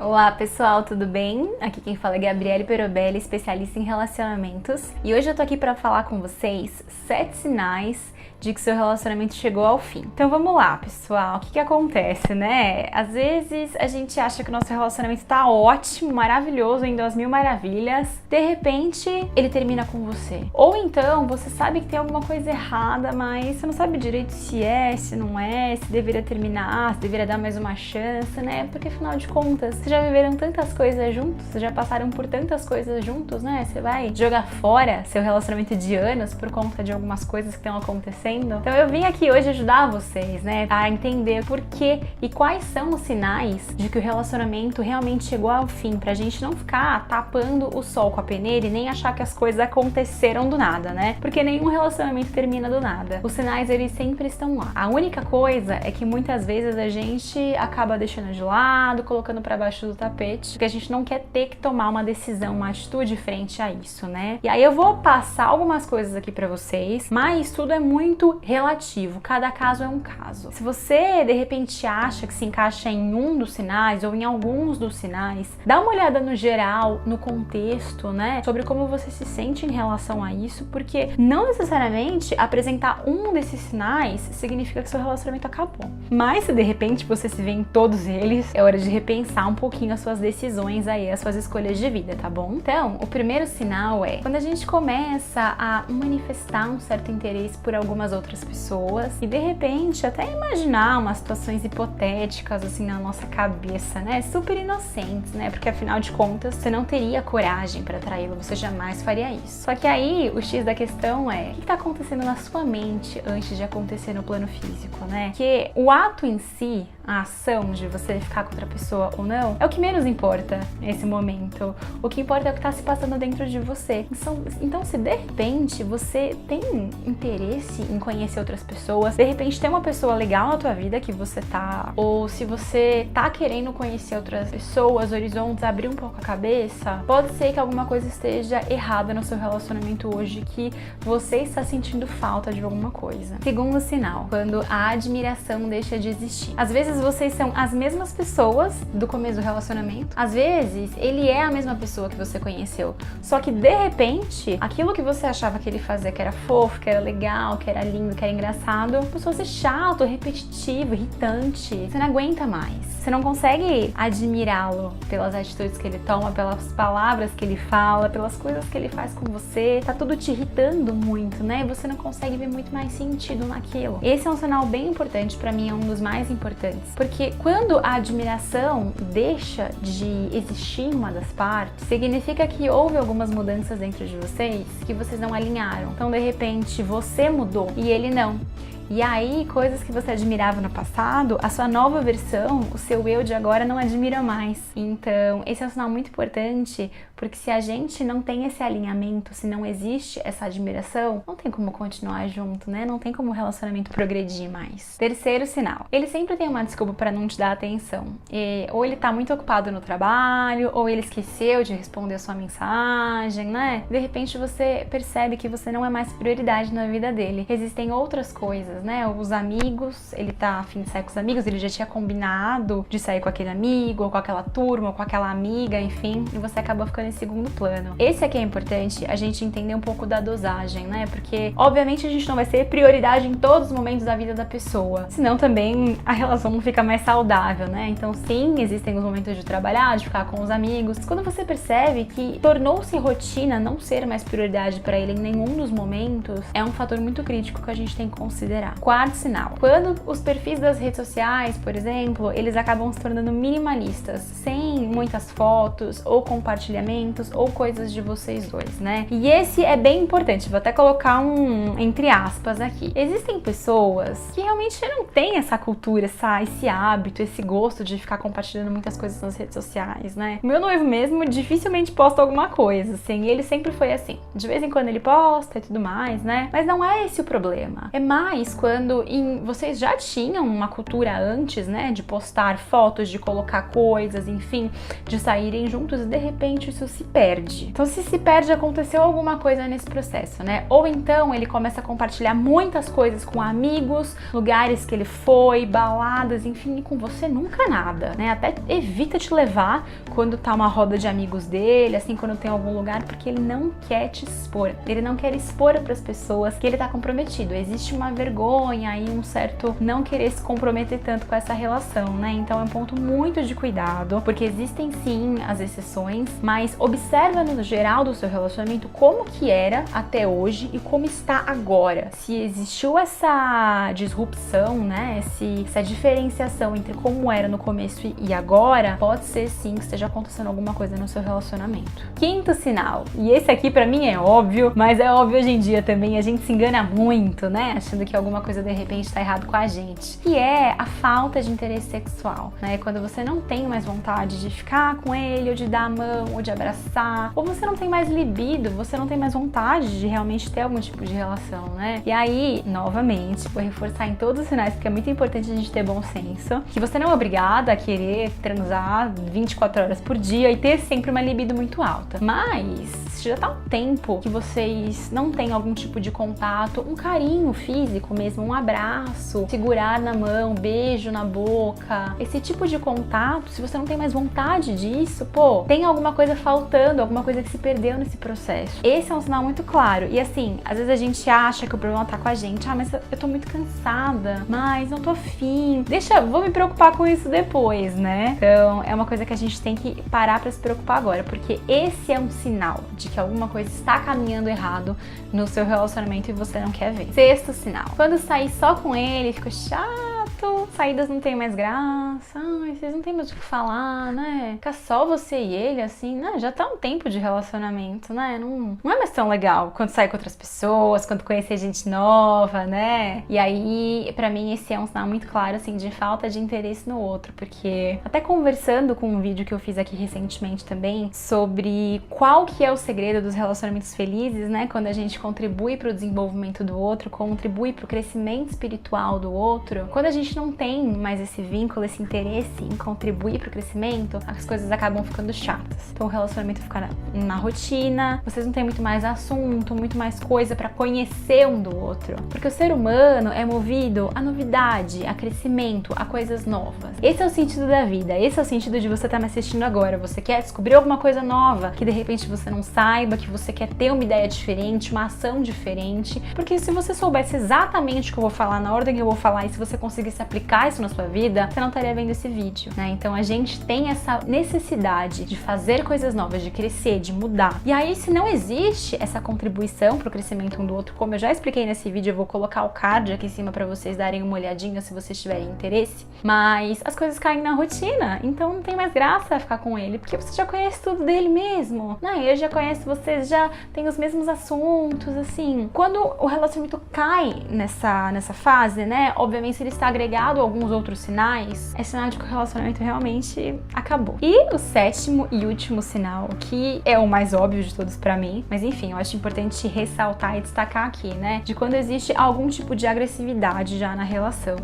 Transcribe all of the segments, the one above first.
Olá pessoal, tudo bem? Aqui quem fala é Gabriele Perobelli, especialista em relacionamentos. E hoje eu tô aqui pra falar com vocês 7 sinais de que seu relacionamento chegou ao fim. Então vamos lá, pessoal, o que acontece, né? Às vezes a gente acha que o nosso relacionamento tá ótimo, maravilhoso, indo às mil maravilhas. De repente, ele termina com você. Ou então, você sabe que tem alguma coisa errada, mas você não sabe direito se é, se não é, se deveria terminar, se deveria dar mais uma chance, né? Porque afinal de contas, vocês já viveram tantas coisas juntos, vocês já passaram por tantas coisas juntos, né? Você vai jogar fora seu relacionamento de anos por conta de algumas coisas que estão acontecendo. Então eu vim aqui hoje ajudar vocês, né, a entender por que e quais são os sinais de que o relacionamento realmente chegou ao fim, pra gente não ficar tapando o sol com a peneira e nem achar que as coisas aconteceram do nada, né? Porque nenhum relacionamento termina do nada. Os sinais, eles sempre estão lá. A única coisa é que muitas vezes a gente acaba deixando de lado, colocando pra baixo do tapete, porque a gente não quer ter que tomar uma decisão, uma atitude frente a isso, né? E aí eu vou passar algumas coisas aqui pra vocês, mas tudo é muito relativo, cada caso é um caso. Se você de repente acha que se encaixa em um dos sinais ou em alguns dos sinais, dá uma olhada no geral, no contexto, né, sobre como você se sente em relação a isso, porque não necessariamente apresentar um desses sinais significa que seu relacionamento acabou. Mas se de repente você se vê em todos eles, é hora de repensar um pouquinho as suas decisões aí, as suas escolhas de vida, tá bom? Então, o primeiro sinal é quando a gente começa a manifestar um certo interesse por algumas outras pessoas e de repente até imaginar umas situações hipotéticas assim na nossa cabeça, né? Super inocentes, né? Porque afinal de contas você não teria coragem para atraí-lo, você jamais faria isso. Só que aí o X da questão é o que tá acontecendo na sua mente antes de acontecer no plano físico, né? Que o ato em si, a ação de você ficar com outra pessoa ou não, é o que menos importa nesse momento. O que importa é o que tá se passando dentro de você. Então se de repente você tem interesse em conhecer outras pessoas, de repente tem uma pessoa legal na tua vida que você tá, ou se você tá querendo conhecer outras pessoas, horizontes, abrir um pouco a cabeça, pode ser que alguma coisa esteja errada no seu relacionamento hoje, que você está sentindo falta de alguma coisa. Segundo sinal, quando a admiração deixa de existir. Às vezes vocês são as mesmas pessoas do começo do relacionamento, às vezes ele é a mesma pessoa que você conheceu, só que de repente aquilo que você achava que ele fazia, que era fofo, que era legal, que era lindo, que era engraçado, começou a ser chato, repetitivo, irritante. Você não aguenta mais. Você não consegue admirá-lo pelas atitudes que ele toma, pelas palavras que ele fala, pelas coisas que ele faz com você. Tá tudo te irritando muito, né? Você não consegue ver muito mais sentido naquilo. Esse é um sinal bem importante, pra mim é um dos mais importantes. Porque quando a admiração deixa de existir em uma das partes, significa que houve algumas mudanças dentro de vocês que vocês não alinharam. Então, de repente, você mudou e ele não. E aí, coisas que você admirava no passado, a sua nova versão, o seu eu de agora não admira mais. Então, esse é um sinal muito importante, porque se a gente não tem esse alinhamento, se não existe essa admiração, não tem como continuar junto, né? Não tem como o relacionamento progredir mais. Terceiro sinal, ele sempre tem uma desculpa para não te dar atenção. Ou ele tá muito ocupado no trabalho, ou ele esqueceu de responder a sua mensagem, né? De repente você percebe que você não é mais prioridade na vida dele. Existem outras coisas, né? Os amigos, ele tá a fim de sair com os amigos, ele já tinha combinado de sair com aquele amigo, ou com aquela turma, ou com aquela amiga, enfim, e você acabou ficando em segundo plano. Esse aqui é importante a gente entender um pouco da dosagem, né? Porque, obviamente, a gente não vai ser prioridade em todos os momentos da vida da pessoa, senão também a relação não fica mais saudável, né? Então, sim, existem os momentos de trabalhar, de ficar com os amigos. Quando você percebe que tornou-se rotina não ser mais prioridade para ele em nenhum dos momentos, é um fator muito crítico que a gente tem que considerar. Quarto sinal, quando os perfis das redes sociais, por exemplo, eles acabam se tornando minimalistas, sem muitas fotos ou compartilhamentos ou coisas de vocês dois, né? E esse é bem importante, vou até colocar um entre aspas aqui. Existem pessoas que realmente não têm essa cultura, esse hábito, esse gosto de ficar compartilhando muitas coisas nas redes sociais, né? O meu noivo mesmo dificilmente posta alguma coisa, assim, e ele sempre foi assim. De vez em quando ele posta e tudo mais, né? Mas não é esse o problema. É mais vezes quando vocês já tinham uma cultura antes, né, de postar fotos, de colocar coisas, enfim, de saírem juntos, e de repente isso se perde. Então, se perde, aconteceu alguma coisa nesse processo, né? Ou então ele começa a compartilhar muitas coisas com amigos, lugares que ele foi, baladas, enfim, e com você nunca nada, né? Até evita te levar quando tá uma roda de amigos dele, assim, quando tem algum lugar, porque ele não quer te expor. Ele não quer expor para as pessoas que ele tá comprometido. Existe uma vergonha aí, um certo não querer se comprometer tanto com essa relação, né? Então é um ponto muito de cuidado, porque existem sim as exceções, mas observa no geral do seu relacionamento como que era até hoje e como está agora. Se existiu essa disrupção, né? Essa diferenciação entre como era no começo e agora, pode ser sim que esteja acontecendo alguma coisa no seu relacionamento. Quinto sinal, e esse aqui pra mim é óbvio, mas é óbvio hoje em dia também, a gente se engana muito, né? Achando que alguma coisa de repente tá errado com a gente. Que é a falta de interesse sexual, né? Quando você não tem mais vontade de ficar com ele, ou de dar a mão, ou de abraçar, ou você não tem mais libido, você não tem mais vontade de realmente ter algum tipo de relação, né? E aí, novamente, vou reforçar em todos os sinais, porque é muito importante a gente ter bom senso, que você não é obrigada a querer transar 24 horas por dia e ter sempre uma libido muito alta. Mas, se já tá um tempo que vocês não têm algum tipo de contato, um carinho físico mesmo, um abraço, segurar na mão, beijo na boca, esse tipo de contato, se você não tem mais vontade disso, pô, tem alguma coisa faltando, alguma coisa que se perdeu nesse processo. Esse é um sinal muito claro. E assim, às vezes a gente acha que o problema tá com a gente. Ah, mas eu tô muito cansada, mas não tô afim. Vou me preocupar com isso depois, né? Então, é uma coisa que a gente tem que parar pra se preocupar agora, porque esse é um sinal de que alguma coisa está caminhando errado no seu relacionamento e você não quer ver. Sexto sinal, quando sair só com ele, fica chato, saídas não tem mais graça, ai, vocês não tem mais o que falar, né? Fica só você e ele, assim, né? Já tá um tempo de relacionamento, né? Não é mais tão legal quando sai com outras pessoas, quando conhecer gente nova, né? E aí, pra mim, esse é um sinal muito claro, assim, de falta de interesse no outro, porque até conversando com um vídeo que eu fiz aqui recentemente também, sobre qual que é o segredo dos relacionamentos felizes, né? Quando a gente contribui pro desenvolvimento do outro, contribui pro crescimento espiritual do outro, quando a gente não tem mais esse vínculo, esse interesse em contribuir pro crescimento, as coisas acabam ficando chatas. Então o relacionamento fica na rotina, vocês não têm muito mais assunto, muito mais coisa pra conhecer um do outro. Porque o ser humano é movido a novidade, a crescimento, a coisas novas. Esse é o sentido da vida, esse é o sentido de você estar me assistindo agora. Você quer descobrir alguma coisa nova, que de repente você não saiba, que você quer ter uma ideia diferente, uma ação diferente. Porque se você soubesse exatamente o que eu vou falar, na ordem que eu vou falar, e se você conseguisse aplicar isso na sua vida, você não estaria vendo esse vídeo, né? Então a gente tem essa necessidade de fazer coisas novas, de crescer, de mudar. E aí, se não existe essa contribuição pro crescimento um do outro, como eu já expliquei nesse vídeo, eu vou colocar o card aqui em cima pra vocês darem uma olhadinha se vocês tiverem interesse, mas as coisas caem na rotina, então não tem mais graça ficar com ele, porque você já conhece tudo dele mesmo, né? Ele já conhece vocês, já tem os mesmos assuntos, assim. Quando o relacionamento cai nessa fase, né? Obviamente, ele está agregado a alguns outros sinais, é sinal de que o relacionamento realmente acabou. E o sétimo e último sinal, que é o mais óbvio de todos pra mim, mas enfim, eu acho importante ressaltar e destacar aqui, né? De quando existe algum tipo de agressividade já na relação.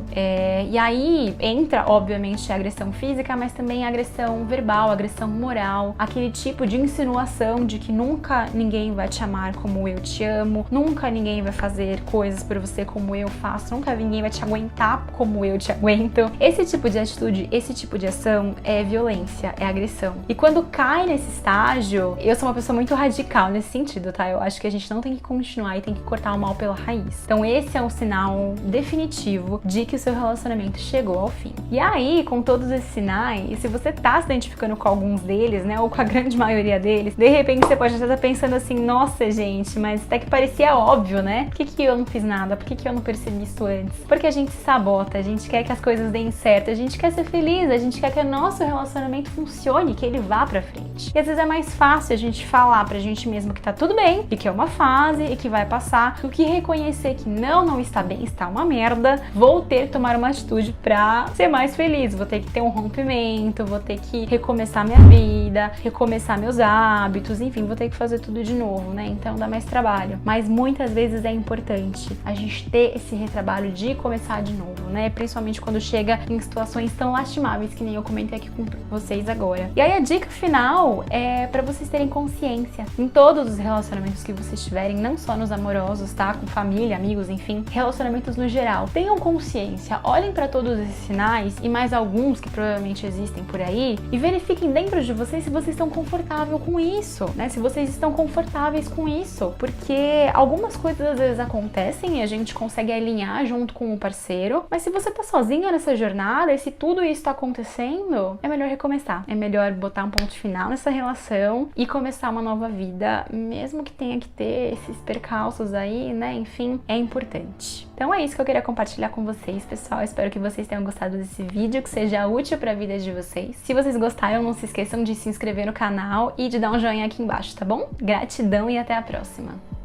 E aí entra, obviamente, a agressão física, mas também a agressão verbal, a agressão moral, aquele tipo de insinuação de que nunca ninguém vai te amar como eu te amo, nunca ninguém vai fazer coisas por você como eu faço, nunca ninguém vai te aguentar como eu te aguento. Esse tipo de atitude, esse tipo de ação é violência, é agressão. E quando cai nesse estágio, eu sou uma pessoa muito radical nesse sentido, tá? Eu acho que a gente não tem que continuar e tem que cortar o mal pela raiz. Então esse é um sinal definitivo de que o seu relacionamento chegou ao fim. E aí, com todos esses sinais, se você tá se identificando com alguns deles, né, ou com a grande maioria deles, de repente você pode estar pensando assim, nossa, gente, mas até que parecia óbvio, né? Por que eu não fiz nada? Por que eu não percebi isso antes? Porque a gente se sabota, gosta, a gente quer que as coisas deem certo, a gente quer ser feliz, a gente quer que o nosso relacionamento funcione, que ele vá pra frente. E às vezes é mais fácil a gente falar pra gente mesmo que tá tudo bem, e que é uma fase, e que vai passar, do que reconhecer que não está bem, está uma merda, vou ter que tomar uma atitude pra ser mais feliz, vou ter que ter um rompimento, vou ter que recomeçar minha vida, recomeçar meus hábitos, enfim, vou ter que fazer tudo de novo, né? Então dá mais trabalho. Mas muitas vezes é importante a gente ter esse retrabalho de começar de novo, né? Principalmente quando chega em situações tão lastimáveis que nem eu comentei aqui com vocês agora. E aí a dica final é pra vocês terem consciência em todos os relacionamentos que vocês tiverem, não só nos amorosos, tá? Com família, amigos, enfim, relacionamentos no geral. Tenham consciência, olhem pra todos esses sinais e mais alguns que provavelmente existem por aí e verifiquem dentro de vocês se vocês estão confortáveis com isso, né? Se vocês estão confortáveis com isso, porque algumas coisas às vezes acontecem e a gente consegue alinhar junto com o parceiro, mas se você tá sozinha nessa jornada e se tudo isso tá acontecendo, é melhor recomeçar, é melhor botar um ponto final nessa relação e começar uma nova vida, mesmo que tenha que ter esses percalços aí, né? Enfim, é importante. Então é isso que eu queria compartilhar com vocês, pessoal. Espero que vocês tenham gostado desse vídeo, que seja útil para a vida de vocês. Se vocês gostaram, não se esqueçam de se inscrever no canal e de dar um joinha aqui embaixo, tá bom? Gratidão e até a próxima!